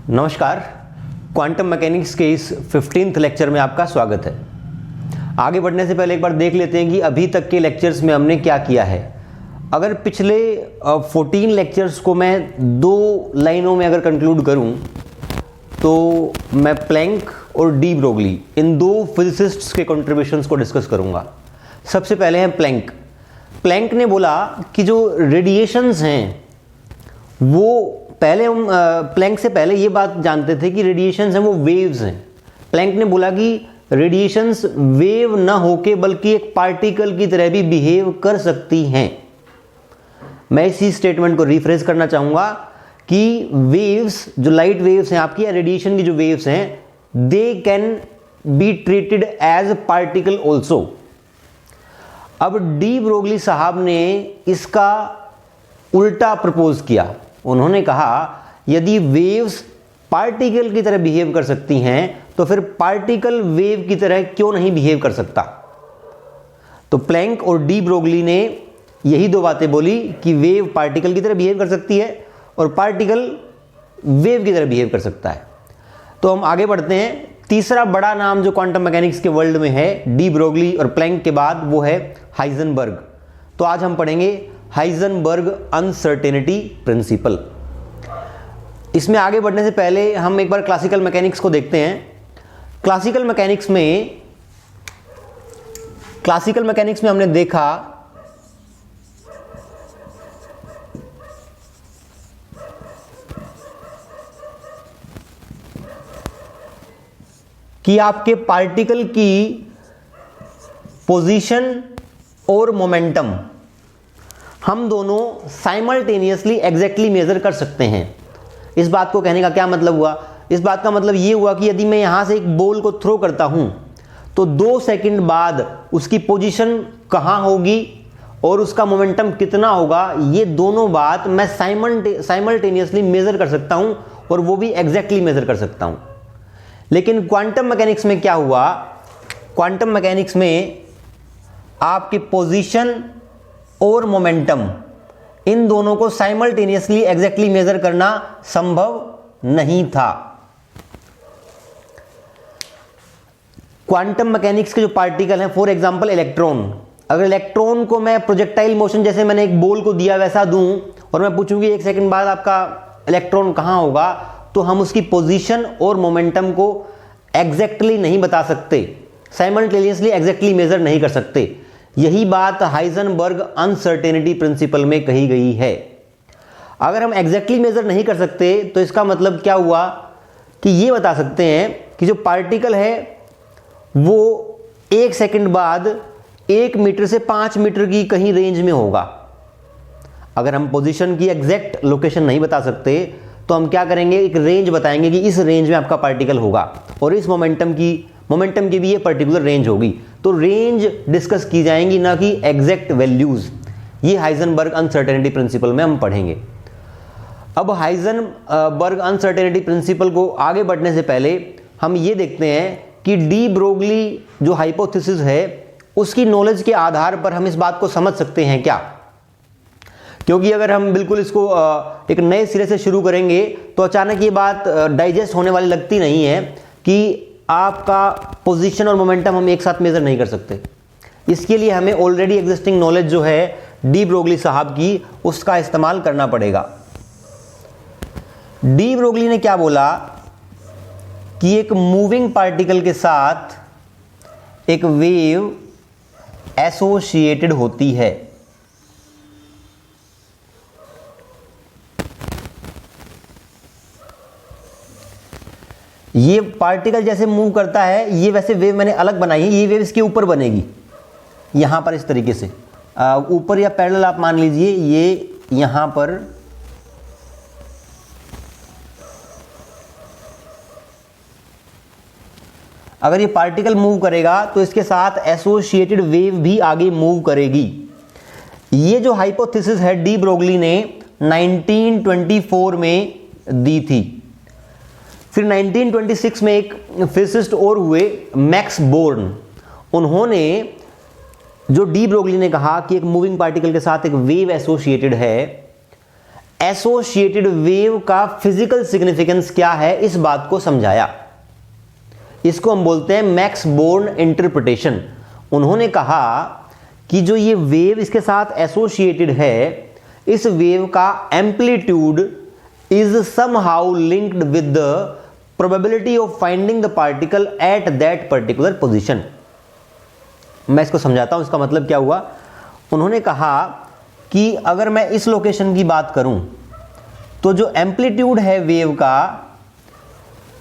नमस्कार, quantum mechanics के इस 15th लेक्चर में आपका स्वागत है। आगे बढ़ने से पहले एक बार देख लेते हैं कि अभी तक के लेक्चर्स में हमने क्या किया है। अगर पिछले 14 लेक्चर्स को मैं दो लाइनों में अगर कंक्लूड करूं तो मैं प्लैंक और डी ब्रोगली इन दो फिजिसिस्ट्स के कंट्रीब्यूशंस को डिस्कस करूंगा। सबसे पहले हैं प्लैंक। प्लैंक ने बोला कि जो रेडिएशंस हैं वो पहले हम प्लैंक से पहले ये बात जानते थे कि रेडिएशंस हैं वो वेव्स हैं। प्लैंक ने बोला कि रेडिएशंस वेव ना होके बल्कि एक पार्टिकल की तरह भी बिहेव कर सकती हैं। मैं इसी स्टेटमेंट को रिफ्रेश करना चाहूँगा कि वेव्स, जो लाइट वेव्स हैं आपकी या रेडिएशन की जो वेव्स हैं, they can be treated as particle also. अब डी ब्रोगली साहब ने इसका उल्टा प्रपोज किया। उन्होंने कहा यदि वेव्स पार्टिकल की तरह बिहेव कर सकती हैं तो फिर पार्टिकल वेव की तरह क्यों नहीं बिहेव कर सकता। तो प्लैंक और डी ब्रोगली ने यही दो बातें बोली कि वेव पार्टिकल की तरह बिहेव कर सकती है और पार्टिकल वेव की तरह बिहेव कर सकता है। तो हम आगे बढ़ते हैं। तीसरा बड़ा नाम जो क्वांटम मैकेनिक्स के वर्ल्ड में है डी ब्रोगली और प्लैंक के बाद, वो है हाइजेनबर्ग। तो आज हम पढ़ेंगे हाइजेनबर्ग अनसर्टेनिटी प्रिंसिपल। इसमें आगे बढ़ने से पहले हम एक बार क्लासिकल मैकेनिक्स को देखते हैं। क्लासिकल मैकेनिक्स में हमने देखा कि आपके पार्टिकल की पोजीशन और मोमेंटम हम दोनों साइमल्टेनियसली एग्जैक्टली मेजर कर सकते हैं। इस बात को कहने का क्या मतलब हुआ? इस बात का मतलब ये हुआ कि यदि मैं यहां से एक बॉल को थ्रो करता हूं तो 2 सेकंड बाद उसकी पोजीशन कहां होगी और उसका मोमेंटम कितना होगा, ये दोनों बात मैं साइमल्टेनियसली मेजर कर सकता हूं और वो भी एग्जैक्टली मेजर कर सकता हूं। लेकिन क्वांटम मैकेनिक्स में क्या हुआ? क्वांटम मैकेनिक्स में आपकी पोजीशन और मोमेंटम, इन दोनों को साइमल्टेनियसली एग्जैक्टली मेजर करना संभव नहीं था। क्वांटम मैकेनिक्स के जो पार्टिकल हैं, फॉर एग्जांपल इलेक्ट्रॉन, अगर इलेक्ट्रॉन को मैं प्रोजेक्टाइल मोशन जैसे मैंने एक बॉल को दिया वैसा दूं और मैं पूछूं कि 1 सेकंड बाद आपका इलेक्ट्रॉन कहां होगा, तो हम उसकी पोजीशन और मोमेंटम को एग्जैक्टली नहीं बता सकते, साइमल्टेनियसली एग्जैक्टली मेजर नहीं कर सकते। यही बात हाइजेनबर्ग अनसर्टेनिटी प्रिंसिपल में कही गई है। अगर हम एग्जैक्टली मेजर नहीं कर सकते तो इसका मतलब क्या हुआ कि ये बता सकते हैं कि जो पार्टिकल है वो 1 सेकंड बाद 1 मीटर से 5 मीटर की कहीं रेंज में होगा। अगर हम पोजीशन की एग्जैक्ट लोकेशन नहीं बता सकते तो हम क्या करेंगे, एक रेंज बताएंगे कि इस रेंज में आपका पार्टिकल होगा और इस मोमेंटम की भी ये पर्टिकुलर रेंज होगी। तो रेंज डिस्कस की जाएंगी, ना कि एग्जैक्ट वैल्यूज। ये हाइजेनबर्ग अनसर्टेनिटी प्रिंसिपल में हम पढ़ेंगे। अब हाइजेनबर्ग अनसर्टेनिटी प्रिंसिपल को आगे बढ़ने से पहले हम ये देखते हैं कि डी ब्रोगली जो हाइपोथेसिस है उसकी नॉलेज के आधार पर हम इस बात को समझ सकते हैं क्या। क्योंकि अगर हम बिल्कुल इसको एक नए सिरे से शुरू करेंगे तो अचानक ये बात डाइजेस्ट होने वाली लगती नहीं है कि आपका पोजीशन और मोमेंटम हम एक साथ मेजर नहीं कर सकते। इसके लिए हमें ऑलरेडी एग्जिस्टिंग नॉलेज जो है डी ब्रोगली साहब की, उसका इस्तेमाल करना पड़ेगा। डी ब्रोगली ने क्या बोला कि एक मूविंग पार्टिकल के साथ एक वेव एसोसिएटेड होती है। ये पार्टिकल जैसे मूव करता है, ये वैसे वेव मैंने अलग बनाई है, ये वेव इसके ऊपर बनेगी यहां पर इस तरीके से ऊपर या पैरेलल आप मान लीजिए, ये यहां पर अगर ये पार्टिकल मूव करेगा तो इसके साथ एसोसिएटेड वेव भी आगे मूव करेगी। ये जो हाइपोथेसिस है डी ब्रोगली ने 1924 में दी थी। फिर 1926 में एक फिजिसिस्ट और हुए, मैक्स बोर्न। उन्होंने, जो डी ब्रोगली ने कहा कि एक मूविंग पार्टिकल के साथ एक वेव एसोसिएटेड है, एसोसिएटेड वेव का फिजिकल सिग्निफिकेंस क्या है इस बात को समझाया। इसको हम बोलते हैं मैक्स बोर्न इंटरप्रिटेशन। उन्होंने कहा कि जो ये वेव इसके साथ एसोसिएटेड है, इस वेव का amplitude is somehow linked with the probability of finding the particle at that particular position. मैं इसको समझाता हूं, इसका मतलब क्या हुआ। उन्होंने कहा कि अगर मैं इस लोकेशन की बात करूं तो जो एम्पलीट्यूड है वेव का,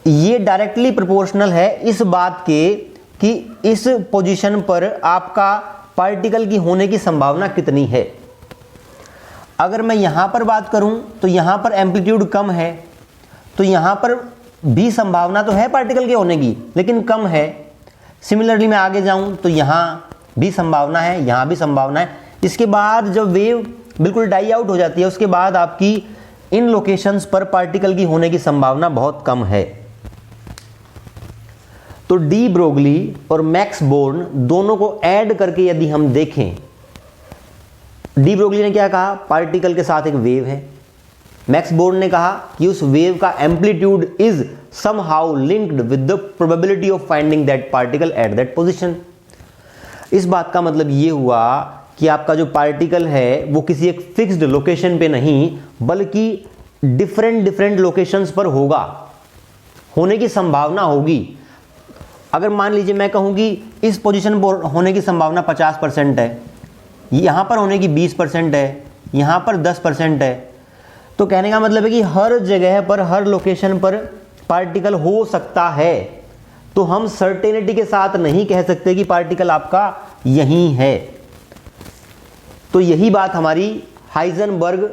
ये डायरेक्टली प्रोपोर्शनल है इस बात के कि इस पोजीशन पर आपका पार्टिकल की होने की संभावना कितनी है। अगर मैं यहां पर बात करूं तो यहां पर एम्पलीट्यूड कम है, तो यहां पर भी संभावना तो है पार्टिकल के होने की, लेकिन कम है। सिमिलरली मैं आगे जाऊं तो यहां भी संभावना है, यहां भी संभावना है। इसके बाद जब वेव बिल्कुल डाई आउट हो जाती है, उसके बाद आपकी इन लोकेशंस पर पार्टिकल की होने की संभावना बहुत कम है। तो डी ब्रोगली और मैक्स बोर्न दोनों को ऐड करके यदि हम देखें, डी ब्रोगली ने क्या कहा, पार्टिकल के साथ एक वेव है। मैक्स बोर्न ने कहा कि उस वेव का amplitude is somehow linked with the probability of finding that particle at that position. इस बात का मतलब ये हुआ कि आपका जो पार्टिकल है वो किसी एक फिक्स्ड लोकेशन पे नहीं, बल्कि डिफरेंट लोकेशंस पर होगा, होने की संभावना होगी। अगर मान लीजिए मैं कहूं कि इस पोजीशन पर होने की संभावना 50% है, यहां पर होने की 20% है, यहां पर 10% है, तो कहने का मतलब है कि हर जगह पर, हर लोकेशन पर पार्टिकल हो सकता है। तो हम सर्टेनिटी के साथ नहीं कह सकते कि पार्टिकल आपका यहीं है। तो यही बात हमारी हाइजेनबर्ग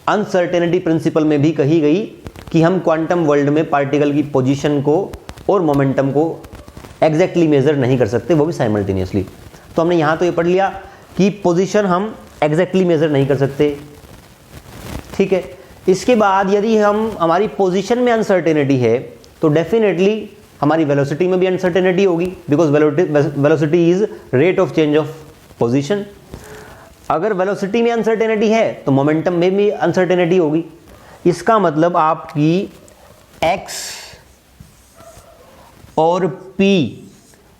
अनसर्टेनिटी प्रिंसिपल में भी कही गई कि हम क्वांटम वर्ल्ड में पार्टिकल की पोजीशन को और मोमेंटम को एग्जैक्टली मेजर नहीं कर सकते, वो भी साइमल्टेनियसली। तो हमने यहां तो ये पढ़ लिया कि पोजीशन हम एग्जैक्टली मेजर नहीं कर सकते, ठीक है। इसके बाद यदि हमारी पोजीशन में अनसर्टेनिटी है तो डेफिनेटली हमारी वेलोसिटी में भी अनसर्टेनिटी होगी, because velocity is rate of change of position. अगर वेलोसिटी में अनसर्टेनिटी है तो मोमेंटम में भी अनसर्टेनिटी होगी। इसका मतलब आपकी x और p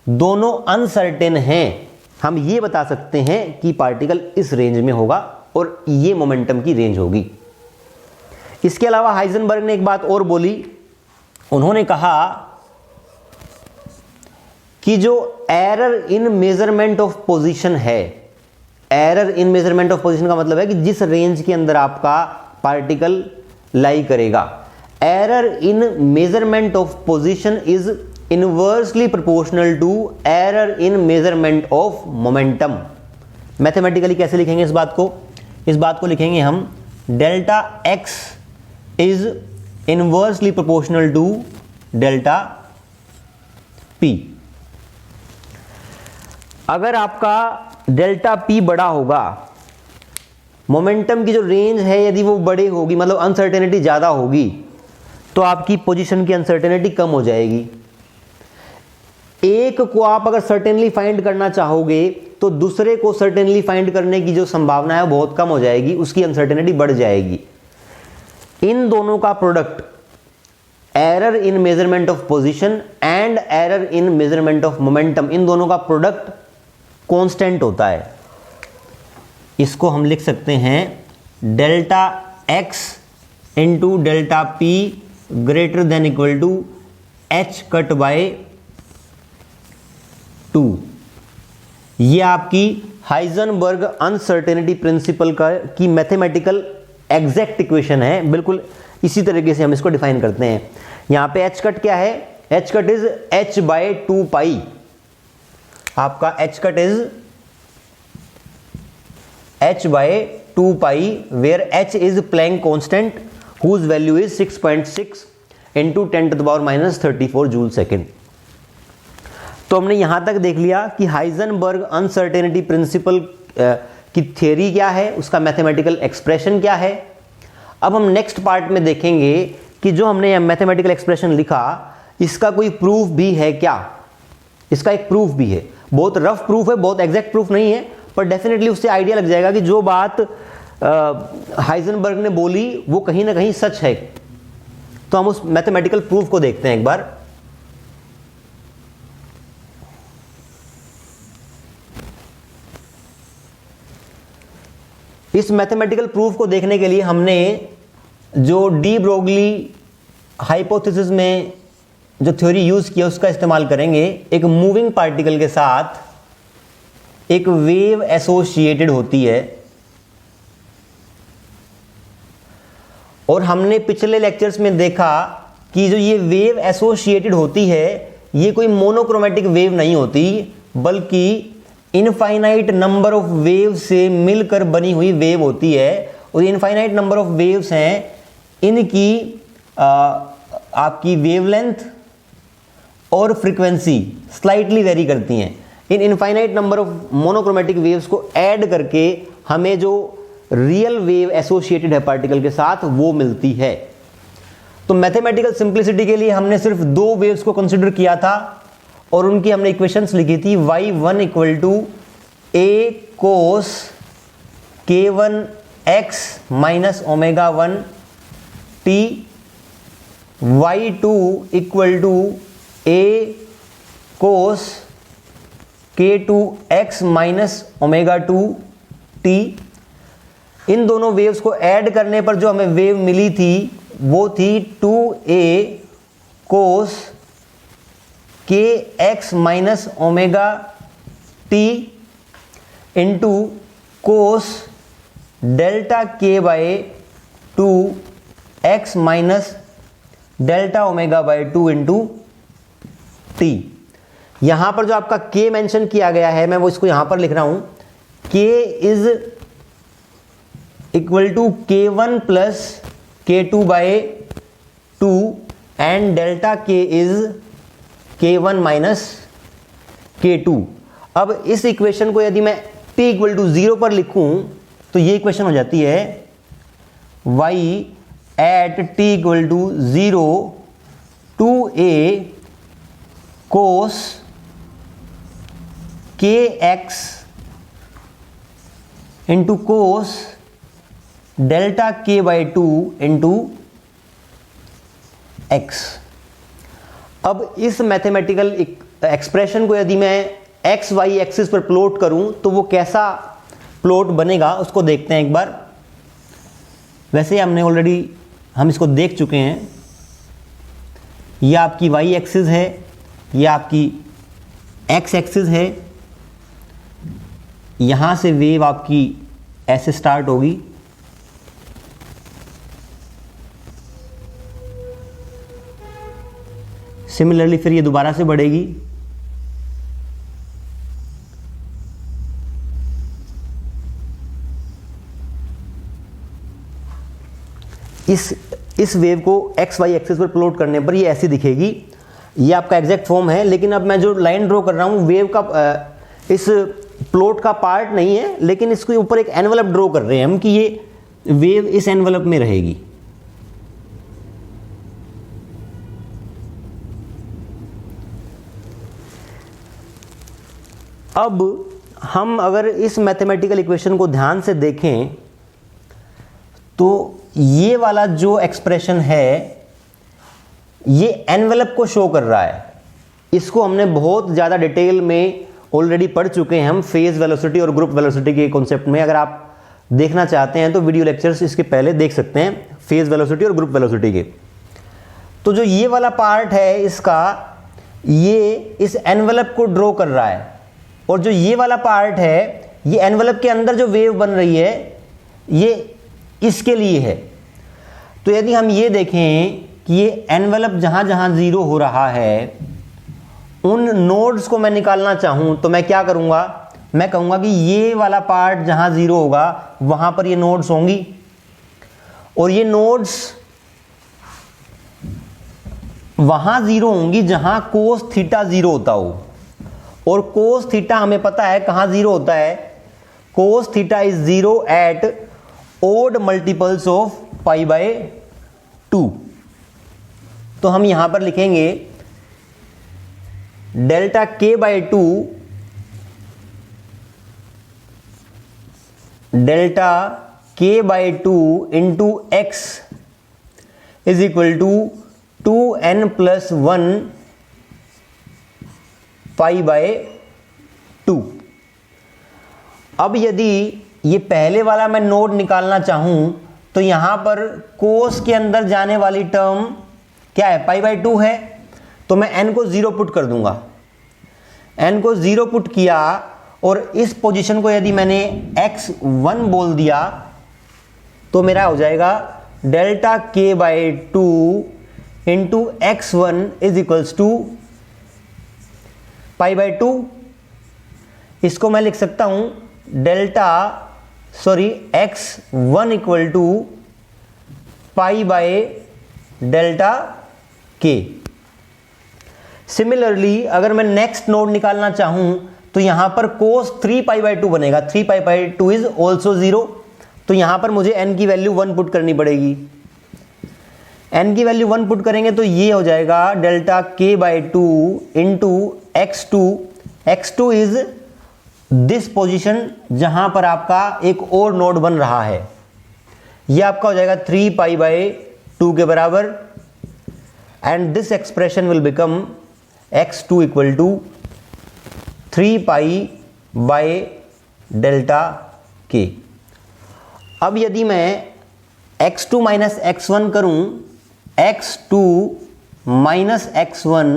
दोनों अनसर्टेन हैं। हम ये बता सकते हैं कि पार्टिकल इस रेंज में होगा और ये मोमेंटम की रेंज होगी। इसके अलावा हाइजेनबर्ग ने एक बात और बोली। उन्होंने कहा कि जो error in measurement of position है, error in measurement of position का मतलब है कि जिस रेंज के अंदर आपका पार्टिकल लाई करेगा, error in measurement of position is inversely proportional to error in measurement of momentum. Mathematically कैसे लिखेंगे इस बात को? इस बात को लिखेंगे हम delta x is inversely proportional to delta p। अगर आपका डेल्टा p बड़ा होगा, मोमेंटम की जो रेंज है यदि वो बड़ी होगी, मतलब अनसर्टेनिटी ज्यादा होगी, तो आपकी पोजीशन की अनसर्टेनिटी कम हो जाएगी। एक को आप अगर सर्टेनली फाइंड करना चाहोगे तो दूसरे को सर्टेनली फाइंड करने की जो संभावना है बहुत कम हो जाएगी, उसकी अनसर्टेनिटी बढ़ जाएगी। इन दोनों का product, error in measurement of position and error in measurement of momentum, इन दोनों का प्रोडक्ट कांस्टेंट होता है। इसको हम लिख सकते हैं delta x into delta p greater than equal to h cut by 2। ये आपकी हाइजेनबर्ग अनसर्टेनिटी प्रिंसिपल की मैथमेटिकल एग्जैक्ट इक्वेशन है। बिल्कुल इसी तरीके से हम इसको डिफाइन करते हैं। यहां पे h कट क्या है? h cut is h by 2 pi. आपका h cut is h by 2 pi, where h is Planck constant whose value is 6.6 into 10⁻³ joule second. तो हमने यहां तक देख लिया कि हाइजेनबर्ग अनसर्टेनिटी प्रिंसिपल की थ्योरी क्या है, उसका मैथमेटिकल एक्सप्रेशन क्या है। अब हम नेक्स्ट पार्ट में देखेंगे कि जो हमने मैथमेटिकल एक्सप्रेशन लिखा, इसका कोई प्रूफ भी है क्या। इसका एक प्रूफ भी है, बहुत रफ प्रूफ है, बहुत एग्जैक्ट प्रूफ नहीं है, पर डेफिनेटली उससे आइडिया लग जाएगा कि जो बात हाइजेनबर्ग ने बोली वो कहीं ना कहीं सच है। तो हम उस मैथमेटिकल प्रूफ को देखते हैं एक बार। इस मैथमेटिकल प्रूफ को देखने के लिए हमने जो डी ब्रोगली हाइपोथेसिस में जो थ्योरी यूज किया उसका इस्तेमाल करेंगे। एक मूविंग पार्टिकल के साथ एक वेव एसोसिएटेड होती है, और हमने पिछले लेक्चर्स में देखा कि जो ये वेव एसोसिएटेड होती है ये कोई मोनोक्रोमेटिक वेव नहीं होती, बल्कि इनफाइनाइट नंबर ऑफ वेव से मिलकर बनी हुई वेव होती है। और इनफाइनाइट नंबर ऑफ वेव्स हैं, इनकी आपकी वेवलेंथ और फ्रीक्वेंसी स्लाइटली वेरी करती हैं। इन infinite number of monochromatic waves को ऐड करके हमें जो रियल वेव एसोसिएटेड है पार्टिकल के साथ वो मिलती है। तो मैथमेटिकल सिंप्लिसिटी के लिए हमने सिर्फ दो वेव्स को कंसिडर किया था और उनकी हमने इक्वेशंस लिखी थी। y1 equal to a cos k1x minus omega 1 t, y2 equal to a cos k2x minus omega 2 t। इन दोनों वेव्स को ऐड करने पर जो हमें वेव मिली थी वो थी 2a cos kx minus omega t into cos delta k by 2 x minus delta omega by 2 into t। यहां पर जो आपका k मेंशन किया गया है मैं वो इसको यहां पर लिख रहा हूं। k is equal to k1 plus k2 by 2 and delta k is k1 minus k2। अब इस इक्वेशन को यदि मैं t इक्वल टू 0 पर लिखूं तो ये इक्वेशन हो जाती है y at t equal to 0 2a cos kx into cos delta k by 2 into x। अब इस मैथमेटिकल एक्सप्रेशन को यदि मैं एक्स वाई एक्सिस पर प्लॉट करूं तो वो कैसा प्लॉट बनेगा उसको देखते हैं एक बार। वैसे हमने ऑलरेडी हम इसको देख चुके हैं। यह आपकी वाई एक्सिस है, यह आपकी एक्स एक्सिस है। यहां से वेव आपकी ऐसे स्टार्ट होगी, सिमिलरली फिर ये दोबारा से बढ़ेगी, इस वेव को एक्स वाई एक्सिस पर प्लॉट करने पर ये ऐसी दिखेगी। ये आपका एग्जैक्ट फॉर्म है, लेकिन अब मैं जो लाइन ड्रॉ कर रहा हूँ वेव का इस प्लॉट का पार्ट नहीं है, लेकिन इसके ऊपर एक एनवलप ड्रॉ कर रहे हैं हम कि ये वेव इस एनवलप में रहेगी। अब हम अगर इस मैथमेटिकल इक्वेशन को ध्यान से देखें तो ये वाला जो एक्सप्रेशन है ये एनवेलप को शो कर रहा है। इसको हमने बहुत ज़्यादा डिटेल में ऑलरेडी पढ़ चुके हैं हम फेज वेलोसिटी और ग्रुप वेलोसिटी के कॉन्सेप्ट में। अगर आप देखना चाहते हैं तो वीडियो लेक्चर्स इसके पहले देख सकते हैं फेज वेलोसिटी और ग्रुप वेलोसिटी के। तो जो ये वाला पार्ट है इसका, ये इस एनवेलप को ड्रॉ कर रहा है, और जो ये वाला पार्ट है ये एनवेलप के अंदर जो वेव बन रही है ये इसके लिए है। तो यदि हम ये देखें कि ये एनवेलप जहां जहां जीरो हो रहा है उन नोड्स को मैं निकालना चाहूं तो मैं क्या करूंगा, मैं कहूंगा कि ये वाला पार्ट जहां जीरो होगा वहां पर ये नोड्स होंगी, और ये नोड्स वहां जीरो होंगी जहां कोस थीटा जीरो होता हो। और कोस थीटा हमें पता है कहां जीरो होता है, cos theta is zero at odd multiples of pi by 2। तो हम यहां पर लिखेंगे delta k by 2 delta k by two into X is equal to 2n plus 1 pi by 2। अब यदि ये पहले वाला मैं नोड निकालना चाहूं तो यहां पर कोस के अंदर जाने वाली टर्म क्या है, पाई बाय 2 है, तो मैं n को 0 पुट कर दूंगा। n को 0 पुट किया और इस पोजीशन को यदि मैंने x1 बोल दिया तो मेरा हो जाएगा delta k by 2 into x1 is equals to pi by 2। इसको मैं लिख सकता हूं x1 equal to pi by delta k। Similarly अगर मैं नेक्स्ट नोड निकालना चाहूं तो यहां पर कोस 3 पाई बाय 2 बनेगा। 3 पाई बाय 2 इज ऑल्सो 0, तो यहां पर मुझे n की वैल्यू 1 पुट करनी पड़ेगी। n की वैल्यू 1 पुट करेंगे तो ये हो जाएगा delta k by 2 into x2 is this position जहां पर आपका एक और नोड बन रहा है। ये आपका हो जाएगा 3 पाई बाय 2 के बराबर, and this expression will become x2 equal to 3 pi by delta k। अब यदि मैं x2 माइनस x1 करूं, x2 minus x1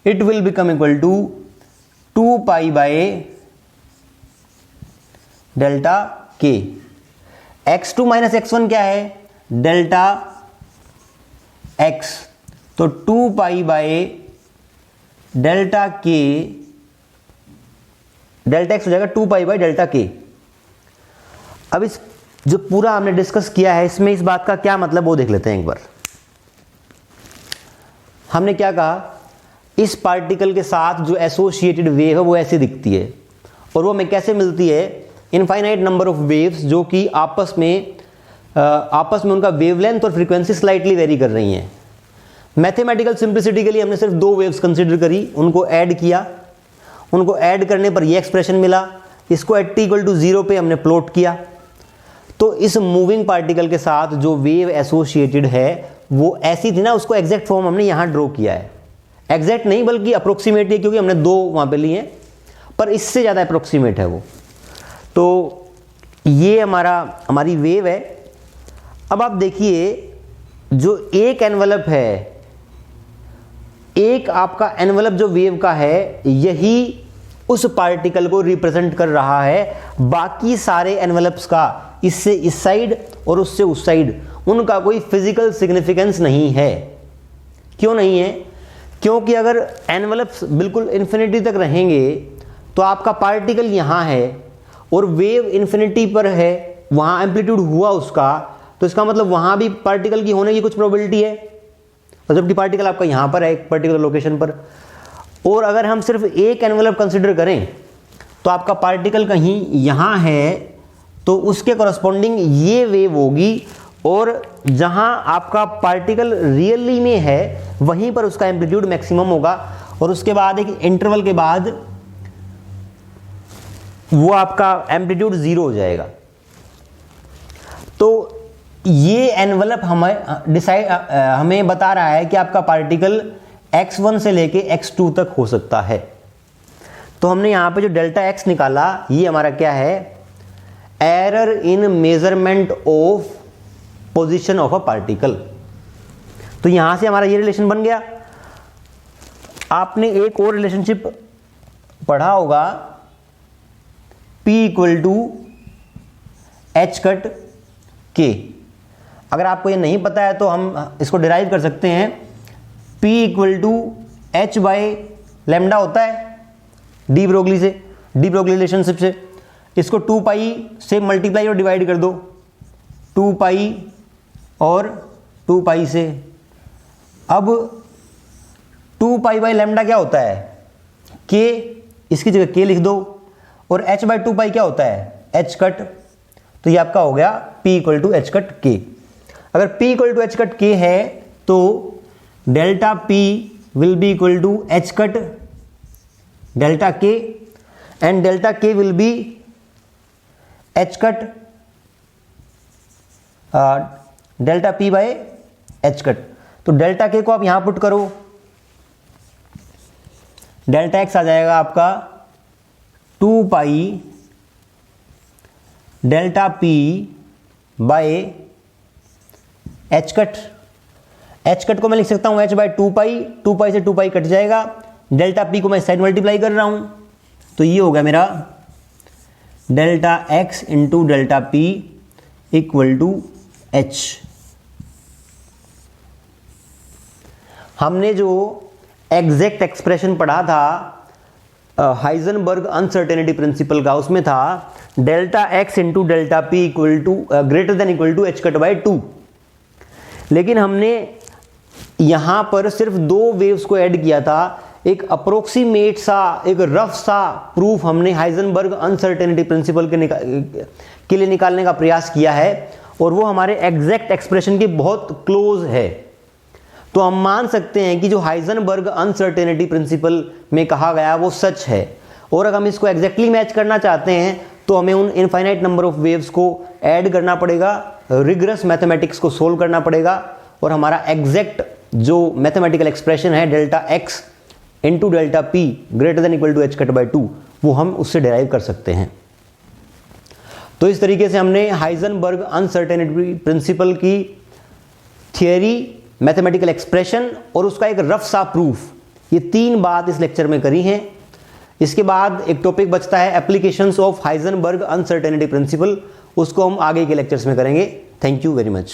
it will become equal to 2 pi by delta k। x2 minus x1 क्या है, delta x, तो 2 pi by delta k, delta x हो जाएगा 2 pi by delta k। अब इस जो पूरा हमने डिस्कस किया है इसमें इस बात का क्या मतलब वो देख लेते हैं एक बार। हमने क्या कहा, इस पार्टिकल के साथ जो एसोसिएटेड वेव है वो ऐसे दिखती है, और वो हमें कैसे मिलती है, इनफाइनाइट नंबर ऑफ वेव्स जो कि आपस में उनका वेवलेंथ और फ्रीक्वेंसी स्लाइटली वेरी कर रही हैं। मैथमेटिकल सिंप्लिसिटी के लिए हमने सिर्फ 2 वेव्स कंसिडर करी, उनको ऐड किया, उनको ऐड करने पर ये एक्सप्रेशन मिला। इसको एट t इक्वल टू 0 पे हमने प्लॉट किया, तो इस मूविंग पार्टिकल के साथ जो वेव एसोसिएटेड है वो ऐसी थी ना, उसको एग्जैक्ट फॉर्म हमने यहाँ ड्रॉ किया है। एग्जैक्ट नहीं बल्कि अप्रोक्सीमेट है, क्योंकि हमने 2 वहाँ पे लिए हैं, पर इससे ज़्यादा अप्रोक्सीमेट है वो। तो ये हमारी वेव है। अब आप देखिए जो एक एनवलप है, एक आपका एनवलप जो वेव का है, यही उस पार्टिकल को रिप्रेजेंट कर रहा है। बाकी सारे एनवलप्स का इससे इस साइड और उससे उस साइड उनका कोई फिजिकल सिग्निफिकेंस नहीं है। क्यों नहीं है? क्योंकि अगर एनवलप्स बिल्कुल इन्फिनिटी तक रहेंगे तो आपका पार्टिकल यहाँ है और वेव इन्फिनिटी पर है, वहाँ एम्पलीट्यूड हुआ उसका, तो इसका मतलब वहाँ भी पार्टिकल की होने की कुछ प्रोबेबिलिटी है, और जबकि पार्टिकल आपका यहाँ पर है एक पर्टिकुलर लोकेशन पर। और अगर हम सिर्फ एक एनवलप कंसिडर करें तो आपका पार्टिकल कहीं यहाँ है, तो उसके कॉरस्पॉन्डिंग ये वेव होगी, और जहाँ आपका पार्टिकल रियली में है वहीं पर उसका एम्पलीट्यूड मैक्सिमम होगा, और उसके बाद एक इंटरवल के बाद वो आपका एम्पलीट्यूड 0 हो जाएगा। तो ये एनवलप हमें बता रहा है कि आपका पार्टिकल x1 से लेके x2 तक हो सकता है। तो हमने यहाँ पे जो डेल्टा x निकाला, ये हमारा क्या है, error in measurement of position of a particle. तो यहां से हमारा ये रिलेशन बन गया। आपने एक और रिलेशनशिप पढ़ा होगा, P equal to H cut के। अगर आपको ये नहीं पता है तो हम इसको डिराइव कर सकते हैं। P equal to H by lambda होता है डी ब्रोगली रिलेशनशिप से। इसको 2 पाई से मल्टीप्लाई और डिवाइड कर दो, 2 पाई और 2 पाई से। अब 2 पाई बाई लेमडा क्या होता है, के, इसकी जगह के लिख दो, और h बाई 2 पाई क्या होता है, h कट। तो ये आपका हो गया P equal to H cut के। अगर P equal to H cut k है तो delta P will be equal to H cut delta k, and delta k will be h cut delta p by h cut. तो delta k को आप यहां put करो, delta x आ जाएगा आपका 2 pi delta p by h cut. H cut को मैं लिख सकता हूं एच बाय 2 पाई से 2 पाई कट जाएगा, डेल्टा पी को मैं साइड मल्टीप्लाई कर रहा हूं, तो ये हो गया मेरा delta x into delta p equal to h. हमने जो एग्जैक्ट एक्सप्रेशन पढ़ा था हाइजेनबर्ग अनसर्टेनिटी प्रिंसिपल का, उसमें था delta x into delta p equal to greater than equal to H cut by 2। लेकिन हमने यहां पर सिर्फ 2 वेव्स को ऐड किया था, एक अप्रोक्सीमेट सा, एक रफ सा प्रूफ हमने हाइजेनबर्ग अनसर्टेनिटी प्रिंसिपल के लिए निकालने का प्रयास किया है, और वो हमारे एग्जैक्ट एक्सप्रेशन के बहुत क्लोज है। तो हम मान सकते हैं कि जो हाइजेनबर्ग अनसर्टेनिटी प्रिंसिपल में कहा गया वो सच है, और अगर हम इसको एग्जैक्टली मैच करना चाहते हैं तो हमें उन इनफाइनाइट नंबर ऑफ वेव्स को ऐड करना पड़ेगा, रिगरस मैथमेटिक्स को सोल्व करना पड़ेगा, और हमारा एग्जैक्ट जो मैथमेटिकल एक्सप्रेशन है delta x into delta p greater than equal to H cut by 2, वो हम उससे डिराइव कर सकते हैं। तो इस तरीके से हमने हाइजेनबर्ग अनसर्टेनिटी प्रिंसिपल की थियरी, मैथमेटिकल एक्सप्रेशन और उसका एक रफ सा प्रूफ, ये 3 बात इस लेक्चर में करी हैं। इसके बाद एक टॉपिक बचता है applications of Heisenberg uncertainty principal, उसको हम आगे के लेक्चर्स में करेंगे। Thank you very much.